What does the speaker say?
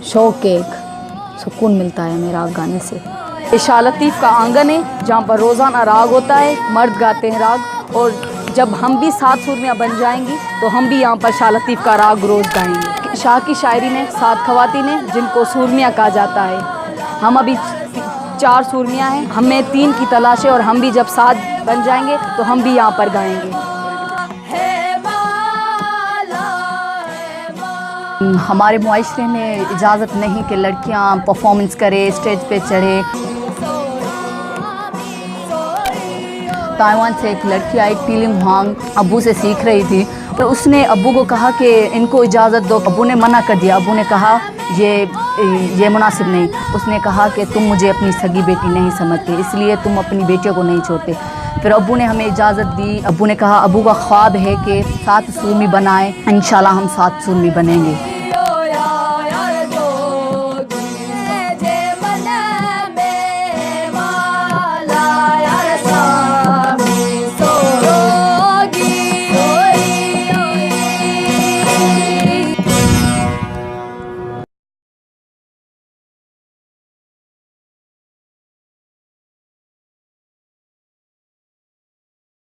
शौक एक सुकून मिलता है मेरा गाने से। ये शाह लतीफ़ का आंगन है जहाँ पर रोज़ाना राग होता है, मर्द गाते हैं राग, और जब हम भी 7 सूरमियाँ बन जाएंगी तो हम भी यहाँ पर शाह लतीफ़ का राग रोज़ गाएंगे। शाह की शायरी में 7 ख़वातीन हैं जिनको सूरमियाँ कहा जाता है। हम अभी 4 सूरमियाँ हैं, हमें 3 की तलाश है और हम भी जब 7 बन जाएंगे तो हम भी यहाँ पर गाएंगे। हमारे मुआशरे में इजाज़त नहीं कि लड़कियां परफॉर्मेंस करें, स्टेज पे चढ़े। ताइवान से एक लड़की आई, पीलिंग हुआंग, अब्बू से सीख रही थी, तो उसने अब्बू को कहा कि इनको इजाज़त दो। अब्बू ने मना कर दिया। अब्बू ने कहा ये मुनासिब नहीं। उसने कहा कि तुम मुझे अपनी सगी बेटी नहीं समझते, इसलिए तुम अपनी बेटियों को नहीं छोड़ते। फिर अब्बू ने हमें इजाज़त दी। अब्बू ने कहा, अब्बू का ख्वाब है कि 7 सूरमी बनाएं, इंशाल्लाह हम 7 सूरमी बनेंगे।